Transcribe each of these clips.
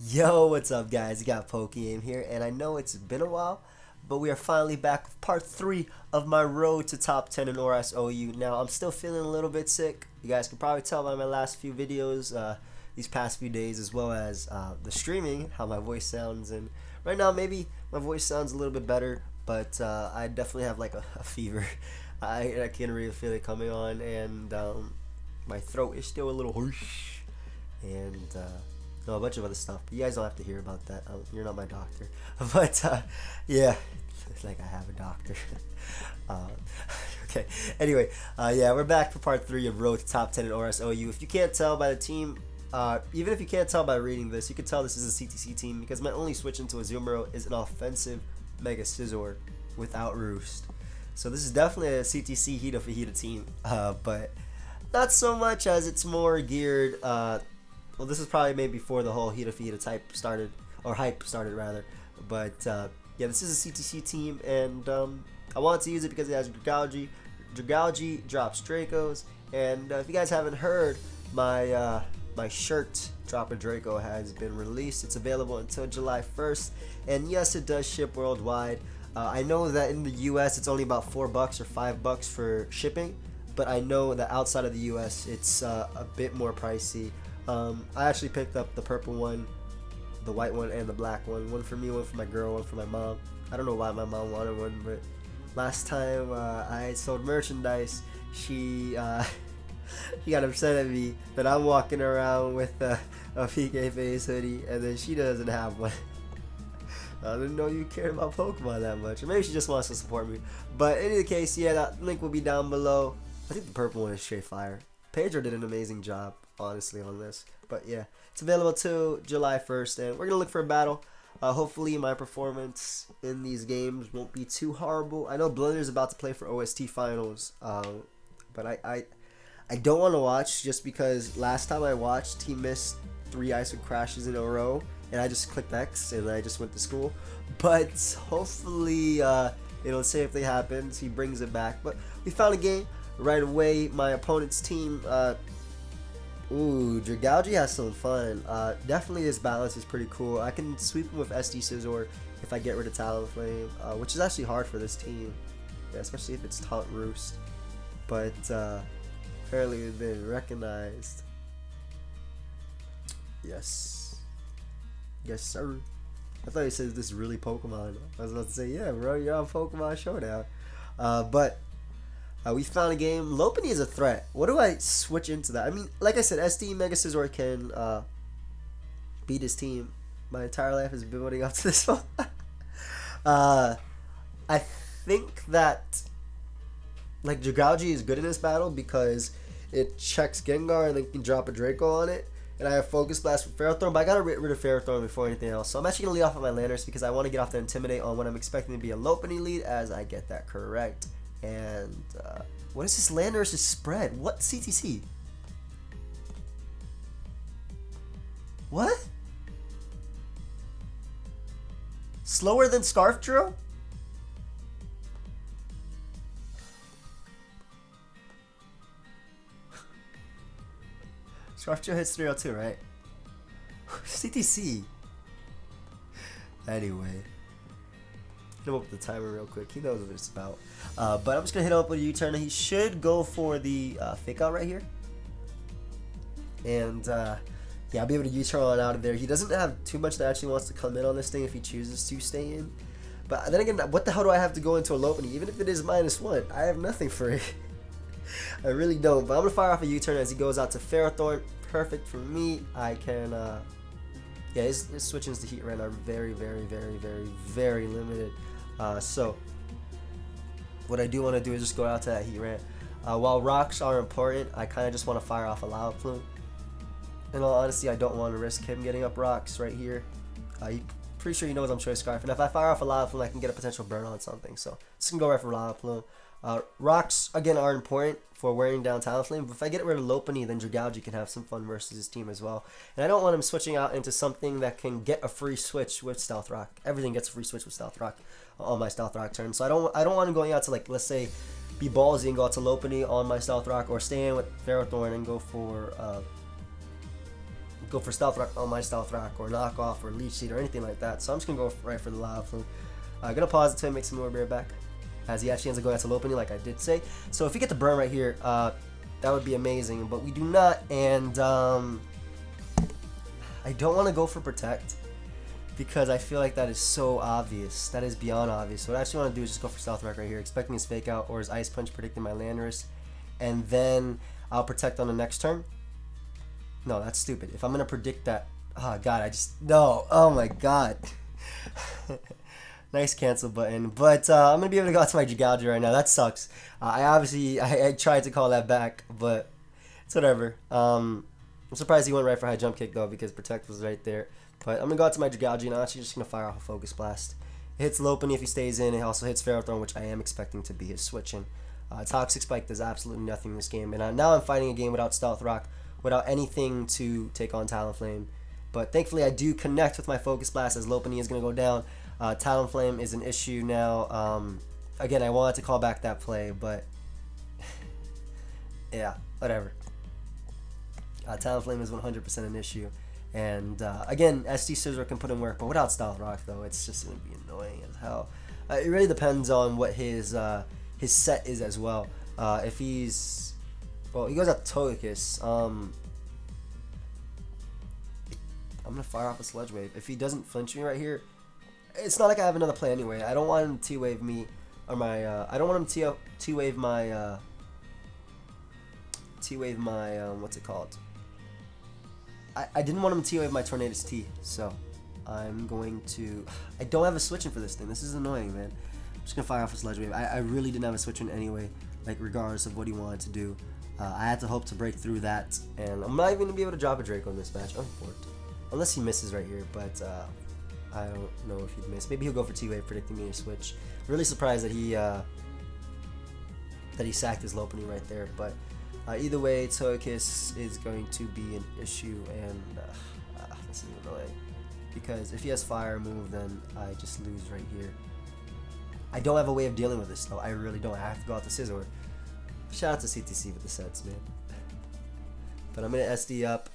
Yo, what's up, guys? You got pokeaim here, and I know it's been a while, but we are finally back with part 3 of my road to top 10 in ORAS OU. Now, I'm still feeling a little bit sick. You guys can probably tell by my last few videos, these past few days, as well as the streaming, how my voice sounds. And right now, maybe my voice sounds a little bit better, but I definitely have like a fever. I can really feel it coming on, and my throat is still a little hoarse, and no, a bunch of other stuff. But you guys don't have to hear about that. You're not my doctor. But yeah, it's like I have a doctor. um, okay. Anyway, yeah, we're back for part 3 of Road to Top 10 in ORAS OU. If you can't tell by the team, even if you can't tell by reading this, you can tell this is a CTC team because my only switch into a Zoomer is an offensive Mega Scizor without Roost. So this is definitely a CTC Hita Fajita team, but not so much as it's more geared. Well, this is probably maybe before the whole Hita Fajita type started, or hype started rather. But yeah, this is a CTC team, and I wanted to use it because it has Dragalge. Dragalge drops Dracos, and if you guys haven't heard, my my shirt Drop a Draco has been released. It's available until July 1st, and yes, it does ship worldwide. I know that in the US it's only about $4 or $5 for shipping, but I know that outside of the US it's a bit more pricey. I actually picked up the purple one, the white one, and the black one. One for me, one for my girl, one for my mom. I don't know why my mom wanted one, but last time I sold merchandise, she got upset at me that I'm walking around with a PK face hoodie, and then she doesn't have one. I didn't know you cared about Pokemon that much. Or maybe she just wants to support me. But in any case, yeah, that link will be down below. I think the purple one is straight fire. Pedro did an amazing job, honestly, on this. But yeah, it's available till July 1st, and we're going to look for a battle. Hopefully my performance in these games won't be too horrible. I know Blunder's about to play for OST Finals, but I don't want to watch just because last time I watched, he missed 3 Ice crashes in a row, and I just clicked X, and I just went to school. But hopefully it'll safely happen. He brings it back. But we found a game right away. My opponent's team, ooh, Dragalge has some fun. Definitely his balance is pretty cool. I can sweep him with SD Scizor if I get rid of Talonflame, which is actually hard for this team, yeah, especially if it's Taunt Roost. But apparently it's been recognized. Yes. Yes, sir. I thought he said this is really Pokemon. I was about to say, yeah, bro, you're on Pokemon Showdown. But we found a game. Lopunny is a threat. What do I switch into that? I mean, like I said, SD Mega Scizor can beat his team. My entire life has been building up to this one. I think that like Dragalge is good in this battle because it checks Gengar and then you can drop a Draco on it. And I have Focus Blast with Ferrothorn, but I gotta get rid of Ferrothorn before anything else. So I'm actually gonna lead off of my Landers because I want to get off the Intimidate on what I'm expecting to be a Lopunny lead, as I get that correct. And what is this Landers' spread? What CTC? What? Slower than Scarf Drill? Scarf Drill hits 302, right? CTC. Anyway. Hit him up with the timer real quick. He knows what it's about. But I'm just going to hit him up with a U-turn. He should go for the fake out right here. And yeah, I'll be able to U-turn on out of there. He doesn't have too much that actually wants to come in on this thing if he chooses to stay in. But then again, what the hell do I have to go into a Lopunny? Even if it is -1, I have nothing for it. I really don't. But I'm going to fire off a U-turn as he goes out to Ferrothorn. Perfect for me. I can yeah, his switch-ins to Heatran are very, very, very, very, very limited. So what I do want to do is just go out to that Heatran. While rocks are important, I kind of just want to fire off a Lava Plume. In all honesty, I don't want to risk him getting up rocks right here. Pretty sure he knows I'm Choice Scarf, and if I fire off a Lava Plume, I can get a potential burn on something. So just gonna go right for Lava Plume. Rocks again are important for wearing down Talonflame, but if I get rid of Lopunny, then Dragalge can have some fun versus his team as well. And I don't want him switching out into something that can get a free switch with Stealth Rock. Everything gets a free switch with Stealth Rock on my Stealth Rock turn. So I don't want him going out to, like, let's say, be ballsy and go out to Lopunny on my Stealth Rock, or stay in with Ferrothorn and go for go for Stealth Rock on my Stealth Rock, or Knockoff, or Leech Seed, or anything like that. So I'm just going to go right for the Lava Plume. Gonna pause it to make some more bear back, as he actually ends up going out to Lopunny, like I did say. So if we get the burn right here, that would be amazing, but we do not, and I don't want to go for Protect, because I feel like that is so obvious. That is beyond obvious. So what I actually want to do is just go for Stealth Rock right here, expecting his Fake Out or his Ice Punch, predicting my Landorus, and then I'll Protect on the next turn. No, that's stupid. If I'm going to predict that, oh god, no, oh my god. Nice cancel button, but I'm going to be able to go out to my Gigalge right now. That sucks. I tried to call that back, but it's whatever. I'm surprised he went right for high jump kick though, because Protect was right there. But I'm going to go out to my Gigalge, and I'm actually just going to fire off a Focus Blast. It hits Lopunny if he stays in. It also hits Ferrothorn, which I am expecting to be his switch-in. Toxic Spike does absolutely nothing in this game, and now I'm fighting a game without Stealth Rock, without anything to take on Talonflame. But thankfully I do connect with my Focus Blast, as Lopunny is going to go down. Talonflame is an issue now. Again, I wanted to call back that play, but yeah, whatever. Talonflame is 100% an issue. And again, SD Scissor can put in work, but without Stealth Rock though, it's just going to be annoying as hell. It really depends on what his set is as well. If he's, well, he goes out Togekiss. I'm going to fire off a Sludge Wave. If he doesn't flinch me right here, it's not like I have another play anyway. I don't want him to T-Wave me, or my, I don't want him to T-Wave my, what's it called? I didn't want him to T-Wave my Tornadus T, so I'm going to, I don't have a switch-in for this thing. This is annoying, man. I'm just going to fire off a Sludge Wave. I really didn't have a switch-in anyway, like regardless of what he wanted to do. I had to hope to break through that, and I'm not even going to be able to drop a Draco in this match, unfortunately. Unless he misses right here, but I don't know if he'd miss. Maybe he'll go for T-Wave, predicting me to switch. Really surprised that he sacked his Lopunny right there, but either way, Togekiss is going to be an issue, and this is annoying. Because if he has Fire move, then I just lose right here. I don't have a way of dealing with this, though. I really don't. I have to go out to Scizor. Shout out to CTC with the sets, man. But I'm going to SD up.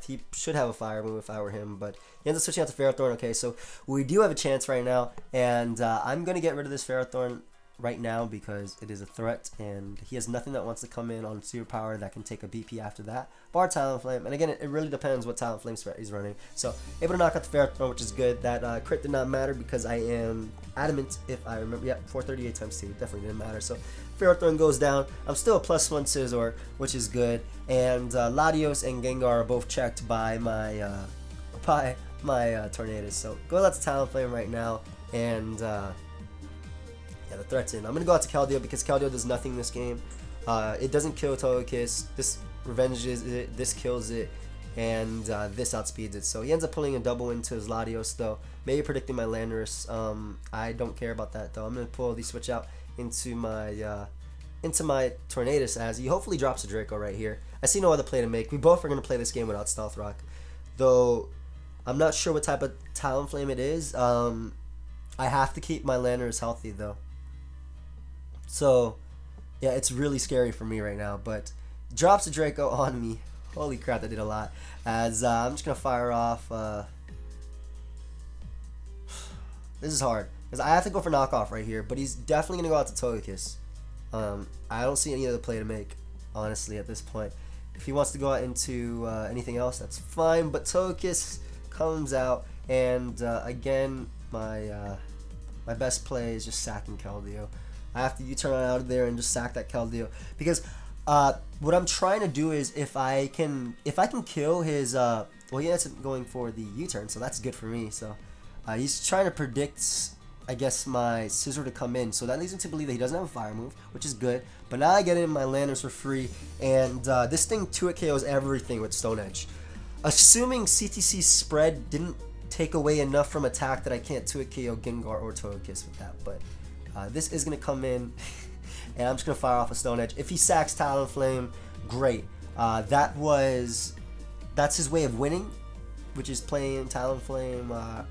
He should have a Fire move if I were him, but he ends up switching out to Ferrothorn. Okay, so we do have a chance right now, and I'm going to get rid of this Ferrothorn right now because it is a threat, and he has nothing that wants to come in on Super Power that can take a BP after that. Bar Talonflame, and again, it really depends what Talonflame threat he's running. So, able to knock out the Ferrothorn, which is good. That crit did not matter because I am adamant, if I remember. Yeah, 438 times 2, definitely didn't matter. So, Ferrothorn goes down. I'm still a +1 Scizor, which is good. And Latios and Gengar are both checked by my Tornadus. So, go out to Talonflame right now, and yeah, the threat's in. I'm going to go out to Keldeo because Keldeo does nothing in this game. It doesn't kill Togekiss. This revenges it. This kills it. And this outspeeds it. So he ends up pulling a double into his Latios, though. Maybe predicting my Landorus. I don't care about that, though. I'm going to pull the switch out into my Tornadus, as he hopefully drops a Draco right here. I see no other play to make. We both are going to play this game without Stealth Rock. Though, I'm not sure what type of Talonflame it is. I have to keep my Landorus healthy, though. So, yeah, it's really scary for me right now, but drops a Draco on me. Holy crap, that did a lot. As I'm just going to fire off. This is hard, because I have to go for knockoff right here, but he's definitely going to go out to Togekiss. I don't see any other play to make, honestly, at this point. If he wants to go out into anything else, that's fine, but Togekiss comes out, and again, my best play is just sacking Keldeo. I have to U-turn out of there and just sack that Keldeo, because what I'm trying to do is if I can kill his well, he ends up going for the U-turn, so that's good for me. So he's trying to predict, I guess, my Scizor to come in, so that leads me to believe that he doesn't have a Fire move, which is good. But now I get in my Landorus for free, and this thing 2-hit KOs everything with Stone Edge. Assuming CTC spread didn't take away enough from attack that I can't 2-hit KO Gengar or Togekiss with that, but this is going to come in, and I'm just going to fire off a Stone Edge. If he sacks Talonflame, great. That's his way of winning, which is playing Talonflame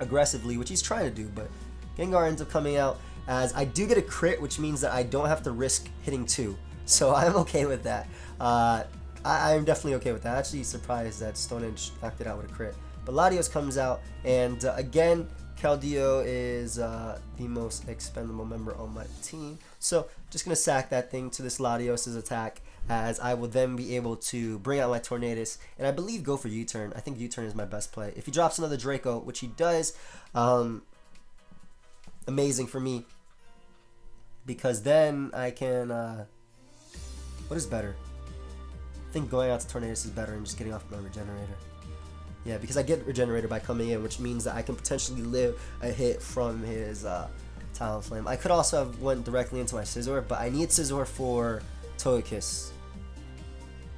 aggressively, which he's trying to do, but Gengar ends up coming out, as I do get a crit, which means that I don't have to risk hitting 2, so I'm okay with that. I I'm definitely okay with that. Actually surprised that Stone Edge knocked it out with a crit. But Latios comes out, and again, Keldeo is the most expendable member on my team. So just going to sack that thing to this Latios' attack, as I will then be able to bring out my Tornadus, and I believe go for U-turn. I think U-turn is my best play. If he drops another Draco, which he does, amazing for me, because then I can, what is better? I think going out to Tornadus is better than just getting off my Regenerator. Yeah, because I get Regenerator by coming in, which means that I can potentially live a hit from his Talonflame. I could also have went directly into my Scizor, but I need Scizor for Togekiss.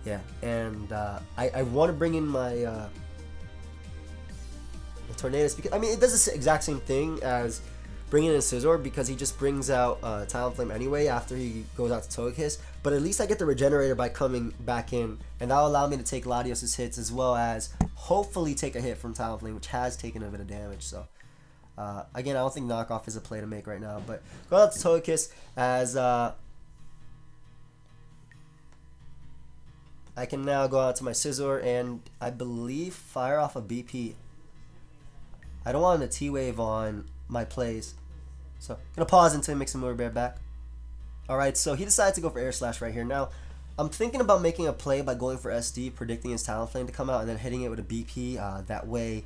Yeah, and I want to bring in my Tornadus, because I mean it does the exact same thing as bringing in Scizor, because he just brings out Talonflame anyway after he goes out to Togekiss. But at least I get the Regenerator by coming back in, and that'll allow me to take Latios' hits, as well as hopefully take a hit from Talonflame, which has taken a bit of damage. So again, I don't think knockoff is a play to make right now, but go out to Togekiss, as I can now go out to my Scizor and I believe fire off a BP. I don't want a T-Wave on my plays, so I'm gonna pause until he makes some more bear back. Alright, so he decided to go for Air Slash right here. Now, I'm thinking about making a play by going for SD, predicting his Talonflame to come out, and then hitting it with a BP. That way,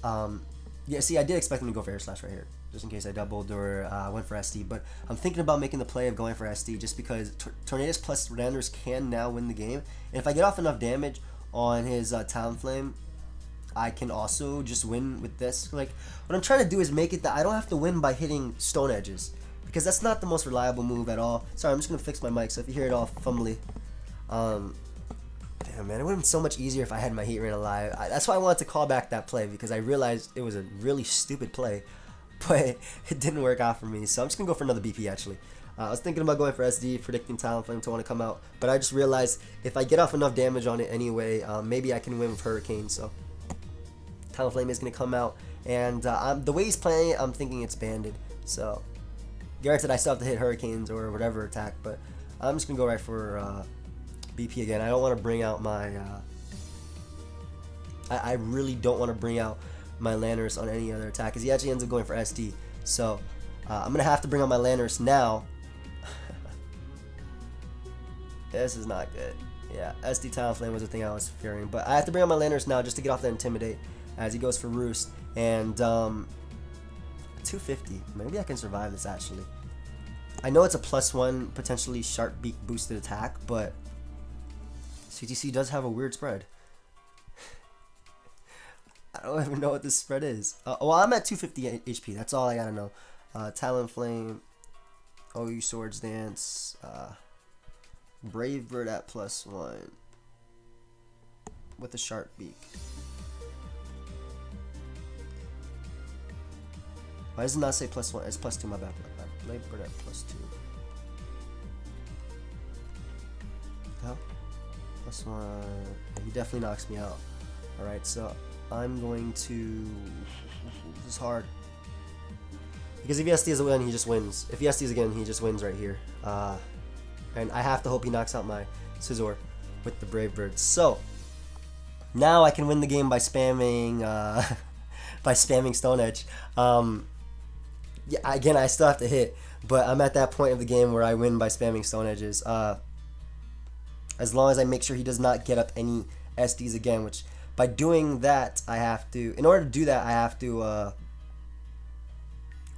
yeah, see, I did expect him to go for Air Slash right here, just in case I doubled or went for SD. But I'm thinking about making the play of going for SD, just because Tornadus plus Landorus can now win the game. And if I get off enough damage on his Talonflame, I can also just win with this. Like, what I'm trying to do is make it that I don't have to win by hitting Stone Edges, because that's not the most reliable move at all. Sorry, I'm just gonna fix my mic, so if you hear it all fumbly, damn man, it would have been so much easier if I had my Heat Rain alive. That's why I wanted to call back that play, because I realized it was a really stupid play, but it didn't work out for me. So I'm just gonna go for another BP actually. I was thinking about going for SD, predicting Talonflame to want to come out, but I just realized if I get off enough damage on it anyway, maybe I can win with Hurricane. So Talonflame is going to come out, and the way he's playing it, I'm thinking it's banded. So, granted, I still have to hit Hurricanes or whatever attack, but I'm just going to go right for BP again. I don't want to bring out my... I really don't want to bring out my Landorus on any other attack, because he actually ends up going for SD. So, I'm going to have to bring out my Landorus now. This is not good. Yeah, SD Talonflame was the thing I was fearing, but I have to bring out my Landorus now just to get off the Intimidate, as he goes for Roost, and 250. Maybe I can survive this actually. I know it's a +1 potentially Sharp Beak boosted attack, but CTC does have a weird spread. I don't even know what this spread is. Well, I'm at 250 HP. That's all I gotta know. Talonflame, OU Swords Dance, Brave Bird at +1 with a Sharp Beak. Why does it not say +1? It's +2, my bad. Brave Bird at +2. No? +1. He definitely knocks me out. Alright, so I'm going to... This is hard. Because if he SDs again, he just wins. If he SDs again, he just wins right here. And I have to hope he knocks out my Scizor with the Brave Bird. So, now I can win the game by spamming Stone Edge. Yeah, again, I still have to hit, but I'm at that point of the game where I win by spamming Stone Edges. As long as I make sure he does not get up any SDs again, which by doing that, I have to, in order to do that, I have to, I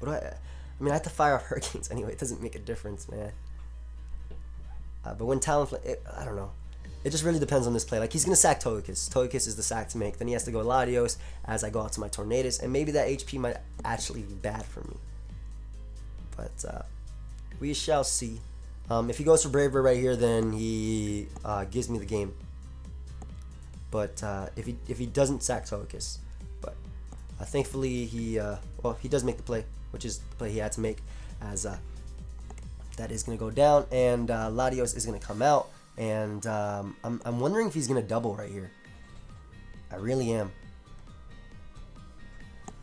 mean, I have to fire off Hurricanes anyway. It doesn't make a difference, man. But when Talonflame, I don't know. It just really depends on this play. Like, he's going to sack Togekiss. Togekiss is the sack to make. Then he has to go Latios as I go out to my Tornadus. And maybe that HP might actually be bad for me. But we shall see. If he goes for Braver right here, then he gives me the game. But if he doesn't sack Togekiss. But thankfully, he does make the play, which is the play he had to make, as that is going to go down. And Latios is going to come out. And I'm wondering if he's going to double right here. I really am.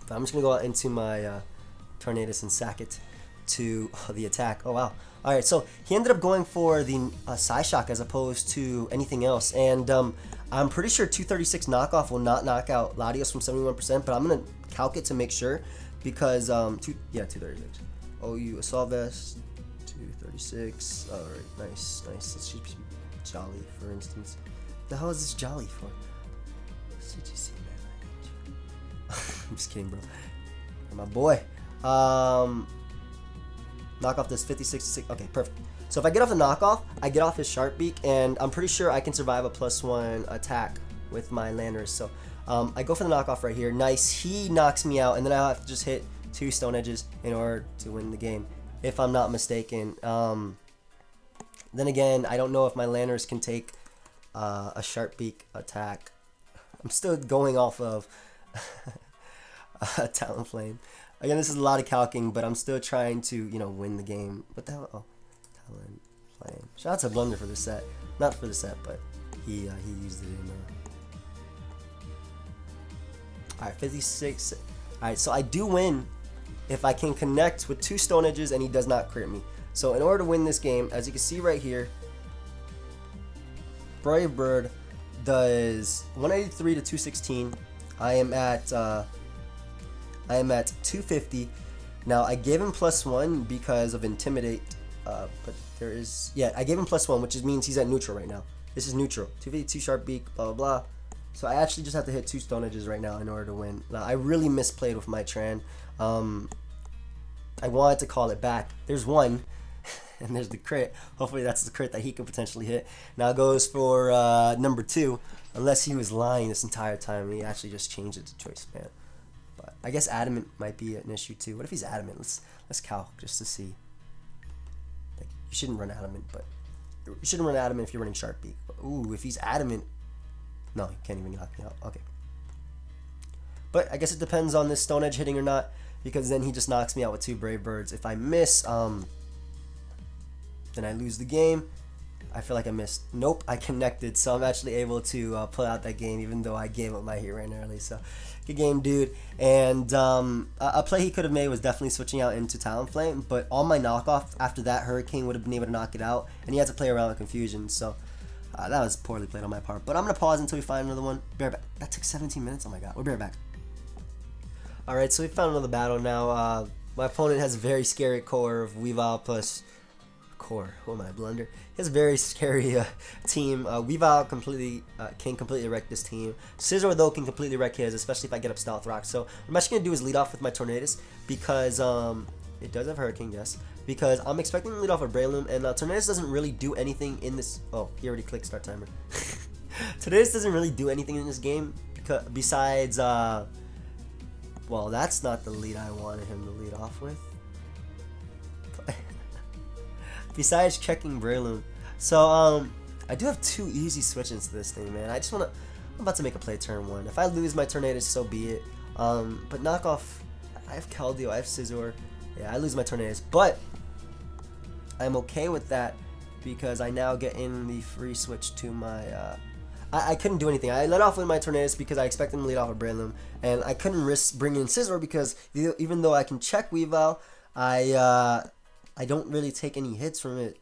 But I'm just going to go out into my Tornadus and sack it to the attack. Oh, wow. All right, so he ended up going for the Psyshock as opposed to anything else, and I'm pretty sure 236 knockoff will not knock out Latios from 71%, but I'm gonna calc it to make sure because 236. OU Assault Vest 236. All right, nice. Let's just Jolly, for instance. The hell is this Jolly for? CGC, man. I'm just kidding, bro. My boy. Knock off this 56. Okay, perfect. So if I get off the knockoff, I get off his Sharp Beak, and I'm pretty sure I can survive a +1 attack with my Landers. So I go for the knockoff right here. Nice. He knocks me out, and then I have to just hit 2 Stone Edges in order to win the game, if I'm not mistaken. Then again, I don't know if my Landers can take a Sharp Beak attack. I'm still going off of Talonflame. Again, this is a lot of calcing, but I'm still trying to, win the game. What the hell? Oh, Talonflame. Shout out to Blunder for the set. Not for the set, but he used it in Alright, 56. Alright, so I do win if I can connect with 2 Stone Edges and he does not crit me. So in order to win this game, as you can see right here, Brave Bird does 183 to 216. I am at 250. Now I gave him +1 because of Intimidate, but there is, I gave him +1, which means he's at neutral right now. This is neutral. 252 Sharp Beak, blah blah blah. So I actually just have to hit 2 Stone Edges right now in order to win. Now I really misplayed with my Tran. I wanted to call it back. There's 1. And there's the crit. Hopefully that's the crit that he could potentially hit. Now it goes for number 2. Unless he was lying this entire time. He actually just changed it to Choice Man. But I guess Adamant might be an issue too. What if he's Adamant? Let's calc just to see. Like, you shouldn't run Adamant, but you shouldn't run Adamant if you're running Sharp Beak. Ooh, if he's Adamant, no, he can't even knock me out. Okay. But I guess it depends on this Stone Edge hitting or not, because then he just knocks me out with 2 Brave Birds. If I miss, then I lose the game. I feel like I missed. Nope, I connected, so I'm actually able to pull out that game, even though I gave up my Heat Rain early. So, good game, dude. And a play he could have made was definitely switching out into Talonflame, but on my knockoff, after that, Hurricane would have been able to knock it out, and he had to play around with Confusion, so that was poorly played on my part. But I'm going to pause until we find another one. Be right back. That took 17 minutes? Oh my god. We'll be right back. Alright, so we found another battle now. My opponent has a very scary core of Weavile plus core. Oh my blunder. He has a very scary team. Weavile can completely wreck this team. Scizor though can completely wreck his, especially if I get up Stealth Rock. So what I'm actually gonna do is lead off with my Tornadus because it does have Hurricane, yes. Because I'm expecting to lead off with Breloom, and Tornadus doesn't really do anything in this. Oh, he already clicked start timer. Tornadus doesn't really do anything in this game besides well, that's not the lead I wanted him to lead off with. Besides checking Breloom. So, I do have 2 easy switch-ins to this thing, man. I'm about to make a play turn 1. If I lose my Tornadus, so be it. But knock off, I have Keldeo, I have Scizor. Yeah, I lose my Tornadus. But, I'm okay with that because I now get in the free switch to my, I couldn't do anything. I let off with my Tornadus because I expect him to lead off with Breloom. And I couldn't risk bringing in Scizor because even though I can check Weavile, I don't really take any hits from it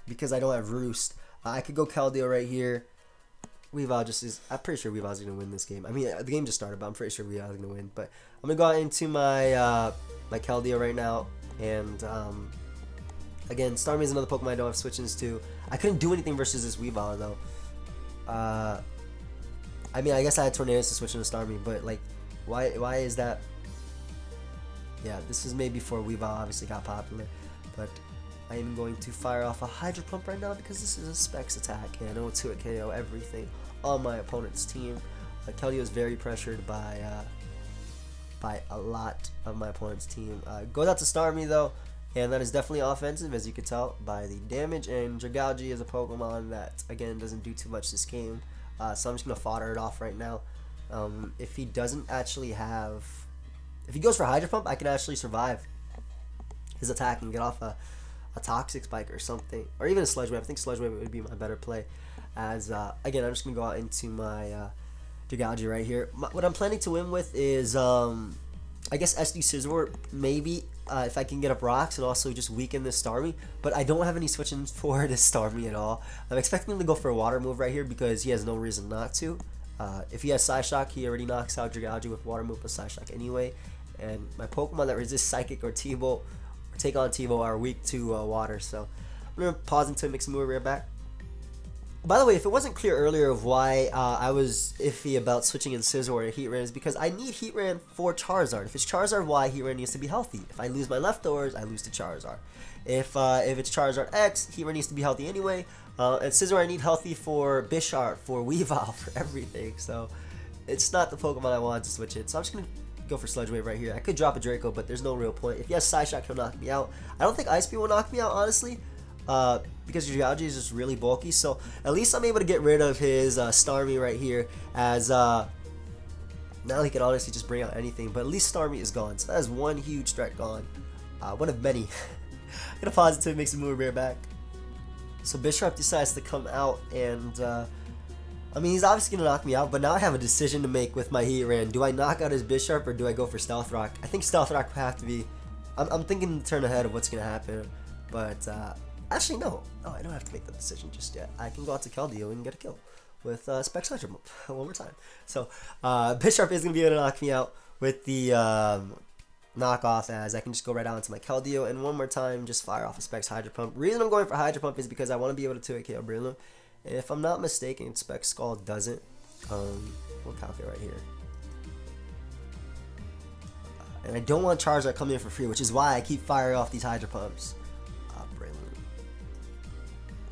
because I don't have Roost. I could go Keldeo right here. Weavile just is. I'm pretty sure Weavile's gonna win this game. I mean, the game just started, but I'm pretty sure Weavile's gonna win. But I'm gonna go out into my my Keldeo right now, and again, Starmie is another Pokemon I don't have switch-ins to. I couldn't do anything versus this Weavile though. I mean, I guess I had Tornadus to switch into Starmie, but like, why is that? Yeah, this is maybe before Weavile obviously got popular, but I am going to fire off a Hydro Pump right now because this is a Specs attack, and I know it's 2-hit KO everything on my opponent's team. Keldeo is very pressured by a lot of my opponent's team. Goes out to Starmie though, and that is definitely offensive, as you can tell by the damage, and Dragalge is a Pokemon that, again, doesn't do too much this game, so I'm just going to fodder it off right now. If he doesn't actually have... If he goes for Hydro Pump, I can actually survive his attack and get off a Toxic Spike or something. Or even a Sludge Wave. I think Sludge Wave would be my better play. As, again, I'm just going to go out into my Dragalge right here. What I'm planning to win with is, I guess SD Scizor, maybe. if I can get up rocks and also just weaken this Starmie. But I don't have any switching for this Starmie at all. I'm expecting him to go for a water move right here because he has no reason not to. If he has Psyshock, he already knocks out Dragalge with water move plus Psyshock anyway. And my Pokemon that resist Psychic or T-Volt or take on T-Volt are weak to water. So I'm going to pause until it makes a move right back. By the way, if it wasn't clear earlier of why I was iffy about switching in Scizor to Heatran is because I need Heatran for Charizard. If it's Charizard Y, Heatran needs to be healthy. If I lose my leftovers, I lose to Charizard. If it's Charizard X, Heatran needs to be healthy anyway. And Scizor I need healthy for Bisharp, for Weavile, for everything. So it's not the Pokemon I wanted to switch in. So I'm just going to go for Sludge Wave right here. I could drop a Draco, but there's no real point. If he has Psyshock, he'll knock me out. I don't think Ice Beam will knock me out, honestly. Because Dragalge is just really bulky, so at least I'm able to get rid of his Starmie right here, as now he can honestly just bring out anything, but at least Starmie is gone, so that is one huge threat gone, one of many. I'm gonna pause until it makes a move right back. So Bisharp decides to come out, and I mean, he's obviously gonna knock me out, but now I have a decision to make with my Heatran. Do I knock out his Bisharp, or do I go for Stealth Rock? I think Stealth Rock would have to be, I'm thinking to turn ahead of what's gonna happen, but actually, no, I don't have to make the decision just yet. I can go out to Keldeo and get a kill with Specs Hydro Pump one more time. So, Bisharp is going to be able to knock me out with the knockoff, as I can just go right out into my Keldeo and one more time just fire off a Specs Hydro Pump. The reason I'm going for Hydro Pump is because I want to be able to 2-hit KO Breloom. If I'm not mistaken, Specs Skull doesn't. We'll calculate right here. And I don't want Charizard coming in for free, which is why I keep firing off these Hydro Pumps.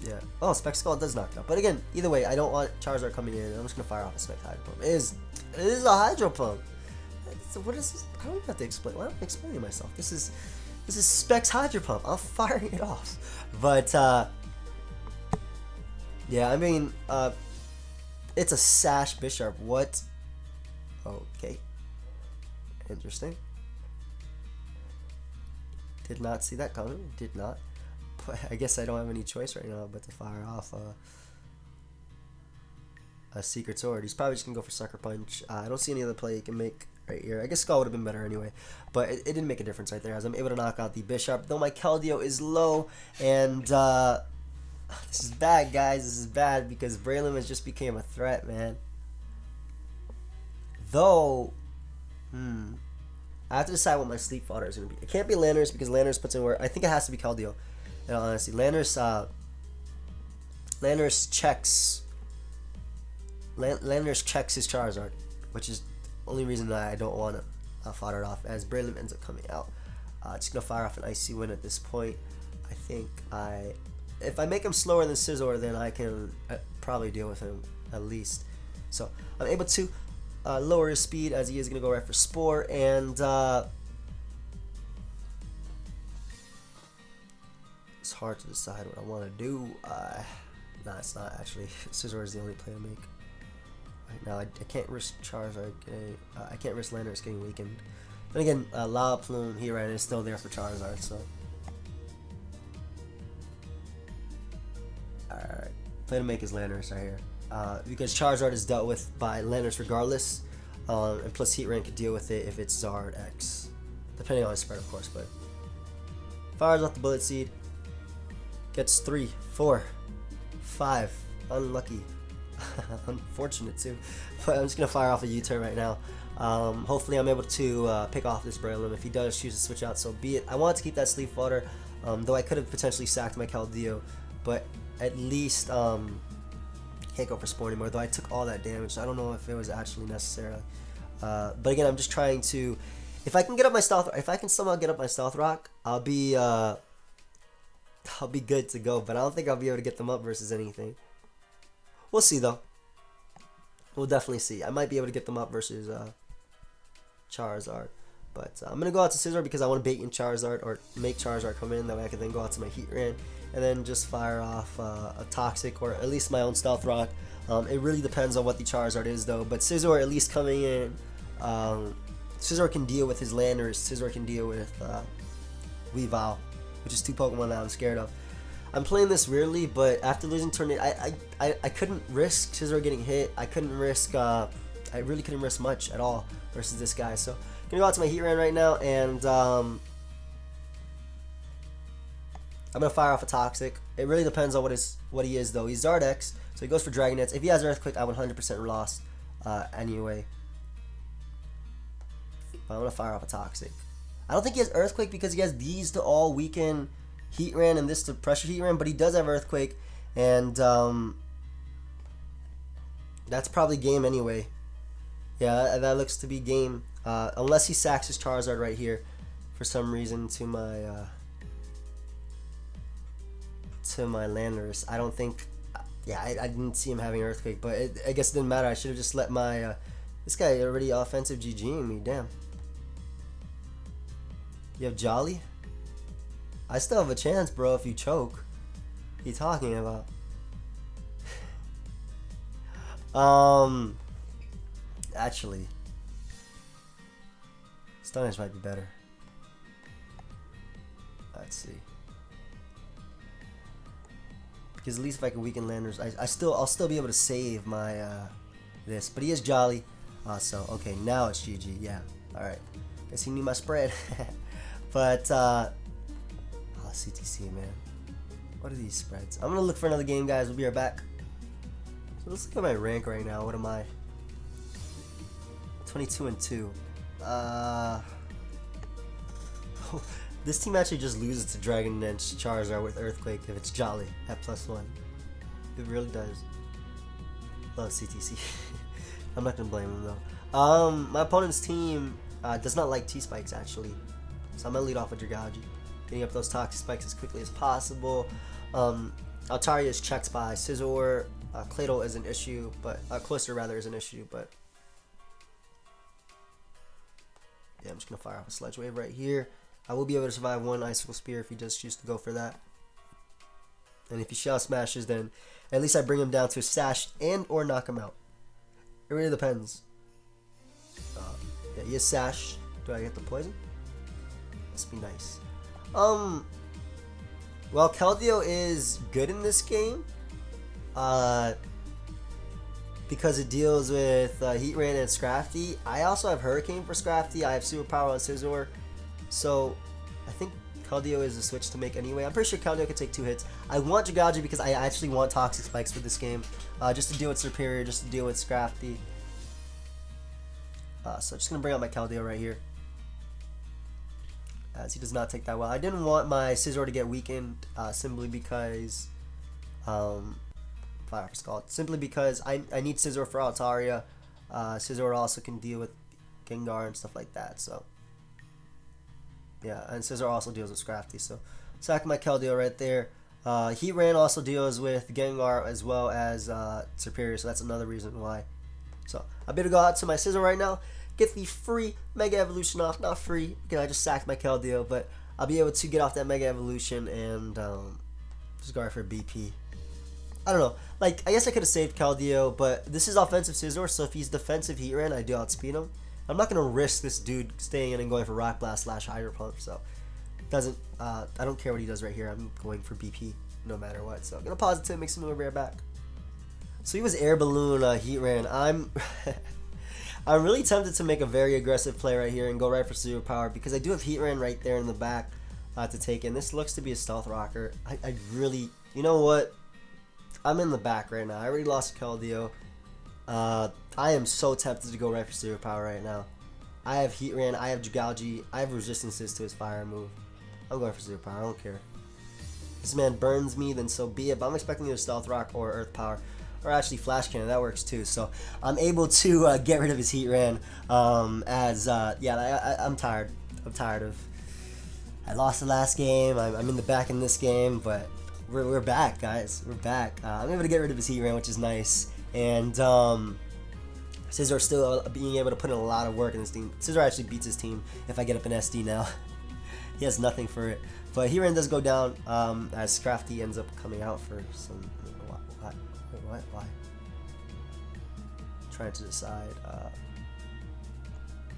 Yeah. Oh, Specs Skull does knock it out. But again, either way, I don't want Charizard coming in. I'm just gonna fire off a Specs Hydro Pump. It is a Hydro Pump. So what is this? I don't even have to explain. Why am I explaining myself? This is Specs Hydro Pump. I'm firing it off. But yeah, I mean, it's a Sash Bisharp. What? Okay. Interesting. Did not see that coming. Did not. But I guess I don't have any choice right now but to fire off a Secret Sword. He's probably just going to go for Sucker Punch. I don't see any other play he can make right here. I guess Skull would have been better anyway. But it didn't make a difference right there, as I'm able to knock out the Bisharp. Though my Keldeo is low. And this is bad, guys. This is bad because Breloom has just became a threat, man. Though, I have to decide what my Sleep Fodder is going to be. It can't be Landers because Landers puts in work. I think it has to be Keldeo. And honestly, Landers checks his Charizard, which is the only reason that I don't want to fodder it off, as Breloom ends up coming out. Just gonna fire off an Icy Wind at this point. I think if I make him slower than Scizor, then I can probably deal with him at least. So I'm able to lower his speed, as he is gonna go right for Spore, and it's hard to decide what I want to do. Nah, it's not actually. Scizor is the only play I make right now. I can't risk Charizard getting. I can't risk Landers getting weakened. Then again, Lava Plume here and is still there for Charizard. So, alright, play to make is Landers right here. Because Charizard is dealt with by Landers regardless, and plus Heatran can deal with it if it's Zard X, depending on his spread, of course. But fires off the Bullet Seed. Gets 3, 4, 5. Unlucky. Unfortunate too. But I'm just going to fire off a U-turn right now. Hopefully I'm able to pick off this Breloom. If he does choose to switch out, so be it. I want to keep that Sleep Fodder, though I could have potentially sacked my Keldeo. But at least can't go for Spore anymore, though I took all that damage. I don't know if it was actually necessary. But again, I'm just trying to... If I can get up my Stealth... If I can somehow get up my Stealth Rock, I'll be good to go, but I don't think I'll be able to get them up versus anything. We'll see, though. We'll definitely see. I might be able to get them up versus Charizard. But I'm going to go out to Scizor because I want to bait in Charizard, or make Charizard come in. That way I can then go out to my Heatran and then just fire off a Toxic, or at least my own Stealth Rock. It really depends on what the Charizard is, though. But Scizor at least coming in. Scizor can deal with his Landers. Scizor can deal with Weavile, which is 2 Pokemon that I'm scared of. I'm playing this weirdly, but after losing turn 8, I couldn't risk Scizor getting hit. I couldn't risk, I really couldn't risk much at all versus this guy. So, I'm gonna go out to my Heatran right now, and I'm gonna fire off a Toxic. It really depends on what he is though. He's Zardex, so he goes for Dragon Dance. If he has Earthquake, I 100% lost anyway. But I'm gonna fire off a Toxic. I don't think he has Earthquake because he has these to all weaken Heatran and this to pressure Heatran, but he does have Earthquake, and that's probably game anyway. Yeah, that looks to be game. Unless he sacks his Charizard right here for some reason to my Landorus. I don't think. Yeah, I didn't see him having Earthquake, but I guess it didn't matter. I should have just let my this guy already offensive GGing me. Damn. You have Jolly? I still have a chance, bro. If you choke, what are you talking about? Actually, Stone Edge might be better. Let's see. Because at least if I can weaken Landers, I'll still be able to save my this. But he is Jolly. So okay, now it's GG. Yeah. All right. Guess he knew my spread. But CTC, man. What are these spreads? I'm gonna look for another game, guys. We'll be right back. So let's look at my rank right now. What am I? 22-2. This team actually just loses to Dragon Dance Charizard with Earthquake if it's Jolly at +1. It really does. Love CTC. I'm not gonna blame him though. My opponent's team does not like T-Spikes actually, so I'm gonna lead off with Dragalge, getting up those Toxic Spikes as quickly as possible. Altaria is checked by Scizor. Claydol is an issue, but Cloyster rather is an issue, but yeah, I'm just gonna fire off a Sledge Wave right here. I will be able to survive one Icicle Spear if he does choose to go for that. And if he Shell Smashes, then at least I bring him down to a Sash and or knock him out. It really depends. Yeah, he is Sash. Do I get the poison? Must be nice. Well, Keldeo is good in this game. Because it deals with Heatran and Scrafty. I also have Hurricane for Scrafty. I have Superpower on Scizor. So, I think Keldeo is a switch to make anyway. I'm pretty sure Keldeo can take 2 hits. I want Dragalge because I actually want Toxic Spikes for this game. Just to deal with Superior, just to deal with Scrafty. So, just going to bring out my Keldeo right here. As he does not take that well. I didn't want my Scizor to get weakened simply because... Fire for Scald. Simply because I need Scizor for Altaria. Scizor also can deal with Gengar and stuff like that. So yeah, and Scizor also deals with Scrafty. So sack my Keldeo right there. Heatran also deals with Gengar as well as Superior. So that's another reason why. So I better go out to my Scizor right now. Get the free Mega Evolution off. Not free because I just sacked my Keldeo, but I'll be able to get off that Mega Evolution and just go right for BP. I don't know. Like, I guess I could have saved Keldeo, but this is offensive Scizor, so if he's defensive Heatran, I do outspeed him. I'm not going to risk this dude staying in and going for Rock Blast / Hydro Pump, so I don't care what he does right here. I'm going for BP no matter what. So I'm going to pause it to make some move right back. So he was Air Balloon Heatran. I'm I'm really tempted to make a very aggressive play right here and go right for Superpower because I do have Heatran right there in the back to take in. This looks to be a Stealth Rocker. I really, you know what? I'm in the back right now. I already lost Keldeo. I am so tempted to go right for Superpower right now. I have Heatran, I have Dragalge, I have resistances to his fire move. I'm going for Superpower, I don't care. This man burns me, then so be it. But I'm expecting either Stealth Rock or Earth Power. Or actually Flash Cannon, that works too. So I'm able to get rid of his Heatran. I'm tired. I'm tired of... I lost the last game, I'm in the back in this game, but... We're back, guys. We're back. I'm able to get rid of his Heatran, which is nice. And Scizor still being able to put in a lot of work in this team. Scizor actually beats his team if I get up in SD now. He has nothing for it. But Heatran does go down as Scrafty ends up coming out for some... What? Why? Trying to decide.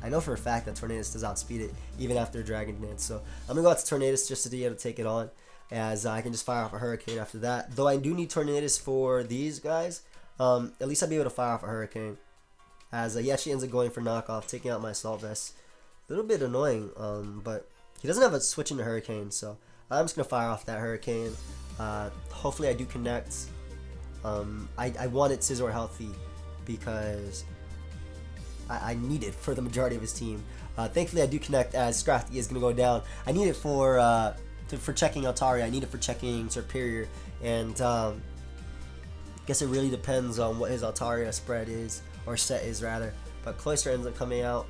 I know for a fact that Tornadus does outspeed it even after Dragon Dance. So I'm going to go out to Tornadus just to be able to take it on. As I can just fire off a Hurricane after that. Though I do need Tornadus for these guys. At least I'll be able to fire off a Hurricane. As he actually ends up going for knockoff, taking out my Assault Vest. A little bit annoying, but he doesn't have a switch into Hurricane, so I'm just gonna fire off that Hurricane. Hopefully I do connect. I wanted Scizor healthy because I need it for the majority of his team. Thankfully I do connect as Scrafty is gonna go down. I need it for checking Altari. I need it for checking Superior, and I guess it really depends on what his Altaria spread is, or set is rather. But Cloyster ends up coming out.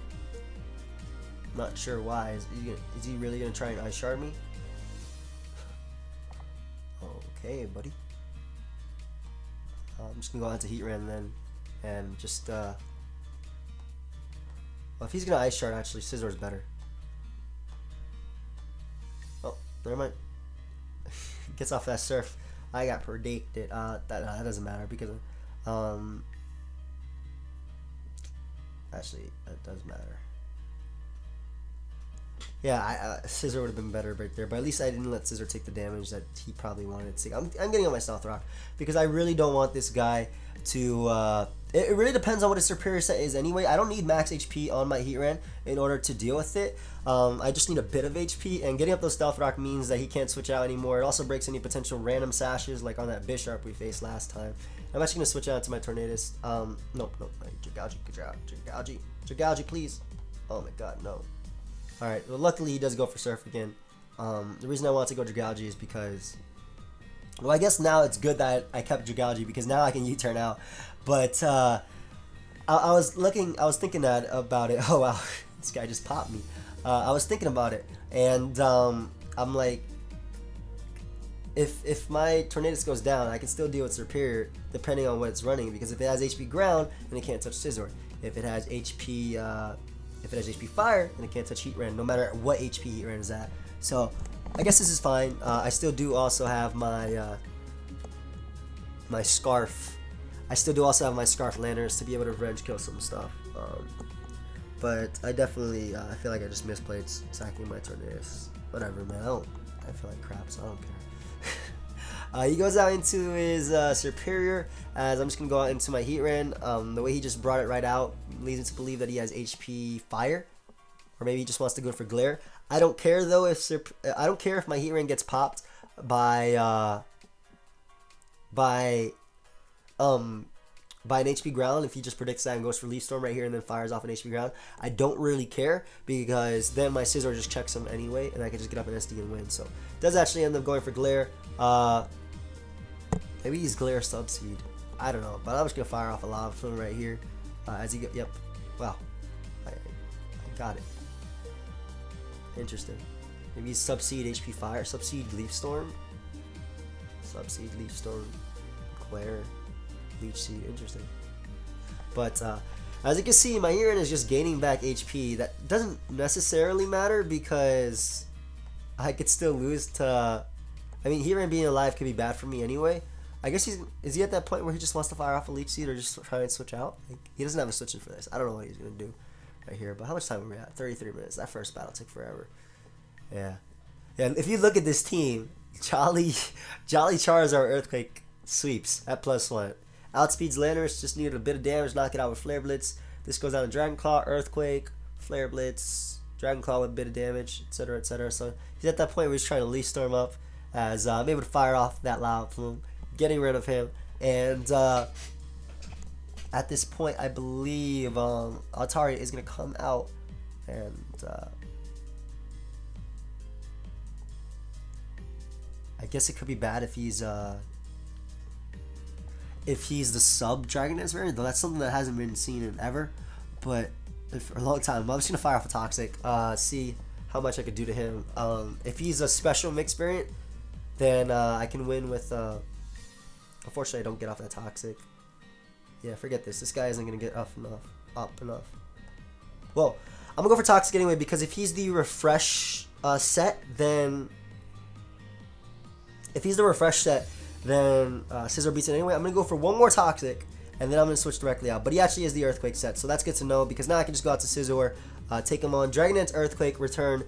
Not sure why. Is he really gonna try and Ice Shard me? Okay, buddy. I'm just gonna go into Heat Ran then, and just well, if he's gonna Ice Shard, actually Scizor's better. Oh, never mind. Gets off that Surf. I got predicted. That doesn't matter because actually that does matter. Yeah, Scizor would have been better right there, but at least I didn't let Scizor take the damage that he probably wanted to take. I'm getting on my Stealth Rock because I really don't want this guy to. It really depends on what his superior set is anyway. I don't need max HP on my Heatran in order to deal with it. I just need a bit of HP, and getting up those Stealth Rock means that he can't switch out anymore. It also breaks any potential random sashes like on that Bisharp we faced last time. I'm actually going to switch out to my Tornadus. Nope, Jagouji, please. Oh my god, no. Alright, well luckily he does go for Surf again. The reason I want to go Jagouji is because, well, I guess now it's good that I kept Jagouji because now I can U-turn out. But I was thinking that about it. Oh wow, this guy just popped me. I was thinking about it, and I'm like, if my Tornadus goes down, I can still deal with Superior depending on what it's running, because if it has HP Ground, then it can't touch Scizor. If it has HP Fire, then it can't touch Heatran, no matter what HP Heatran is at. So I guess this is fine. I still do also have my my Scarf. I still do also have my Scarf Lanterns to be able to revenge kill some stuff. But I definitely I feel like I just misplayed sacking my Tornadus. Whatever, man. I feel like crap, so I don't care. He goes out into his Superior, as I'm just going to go out into my Heatran. The way he just brought it right out leads me to believe that he has HP Fire, or maybe he just wants to go for Glare. I don't care though if my Heatran gets popped by an HP Ground. If he just predicts that and goes for Leaf Storm right here and then fires off an HP Ground, I don't really care, because then my Scizor just checks him anyway and I can just get up an SD and win. So it does actually end up going for Glare. Maybe he's Glare Subseed, I don't know, but I'm just gonna fire off a Lava Plume right here as he go. Yep, wow, I got it. Interesting. Maybe he's Subseed HP Fire, Subseed Leaf Storm, Subseed Leaf Storm, Glare, Leech Seed. Interesting. But as you can see, my Heatran is just gaining back HP. That doesn't necessarily matter because I could still lose to. I mean, Heatran being alive could be bad for me anyway. I guess is he at that point where he just wants to fire off a Leech Seed or just try and switch out? Like, he doesn't have a switching for this. I don't know what he's gonna do right here. But how much time are we at? 33 minutes. That first battle took forever. Yeah. Yeah. If you look at this team, Jolly Charizard Earthquake sweeps at +1. Outspeeds Landorus, just needed a bit of damage, knock it out with Flare Blitz. This goes down to Dragon Claw, Earthquake, Flare Blitz, Dragon Claw with a bit of damage, etc., etc. So he's at that point where he's trying to Leaf Storm up, as I'm able to fire off that Lava Plume, getting rid of him. And at this point, I believe Altari is going to come out, and I guess it could be bad if he's the sub Dragon Dance variant, though that's something that hasn't been seen in ever, but for a long time. I'm just gonna fire off a Toxic, see how much I could do to him. If he's a special mix variant, then I can win with. Unfortunately, I don't get off that Toxic. Yeah, forget this. This guy isn't gonna get up enough. Well, I'm gonna go for Toxic anyway, because if he's the refresh set, then Scizor beats it anyway. I'm going to go for one more Toxic, and then I'm going to switch directly out. But he actually is the Earthquake set, so that's good to know, because now I can just go out to Scizor, take him on, Dragon Dance, Earthquake, return.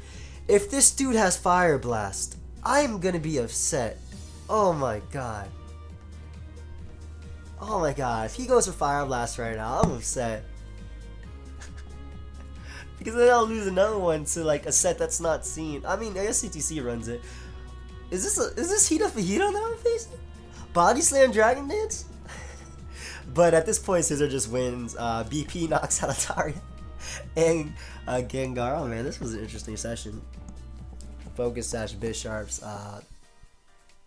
If this dude has Fire Blast, I'm going to be upset. Oh my god. Oh my god. If he goes for Fire Blast right now, I'm upset. Because then I'll lose another one to like a set that's not seen. I mean, I guess CTC runs it. Is this Hito Fajito that I'm facing? Body Slam Dragon Dance? But at this point, Scissor just wins. BP knocks out Ataria and Gengar. Oh man, this was an interesting session. Focus Sash Bisharps.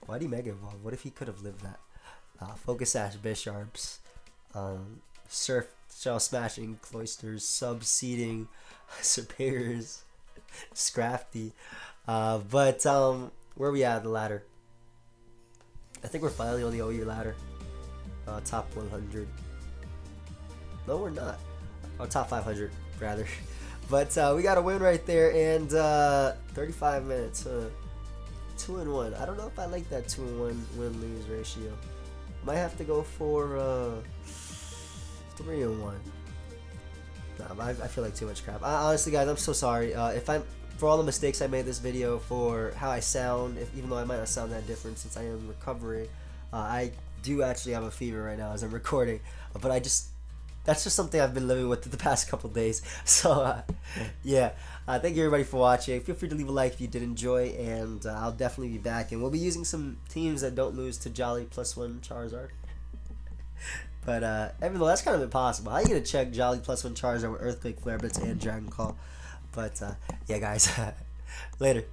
Why'd he Mega Evolve? What if he could have lived that? Focus Sash Bisharps. Surf Shell Smashing Cloisters. Sub-seeding Superiors. Scrafty. But where are we at the ladder? I think we're finally on the OU ladder. Top 100. No, we're not. Oh, top 500 rather. But we got a win right there, and 35 minutes. 2-1. I don't know if I like that 2-1 win-lose ratio. Might have to go for 3-1. Nah, I feel like too much crap. Honestly, guys, I'm so sorry. For all the mistakes I made this video, for how I sound, even though I might not sound that different since I am recovering, I do actually have a fever right now as I'm recording, but that's just something I've been living with the past couple days. So yeah, thank you everybody for watching. Feel free to leave a like if you did enjoy, and I'll definitely be back, and we'll be using some teams that don't lose to Jolly +1 Charizard. But even though that's kind of impossible, how are you gonna check Jolly +1 Charizard with Earthquake, Flare Blitz, and Dragon Call? But yeah, guys, later.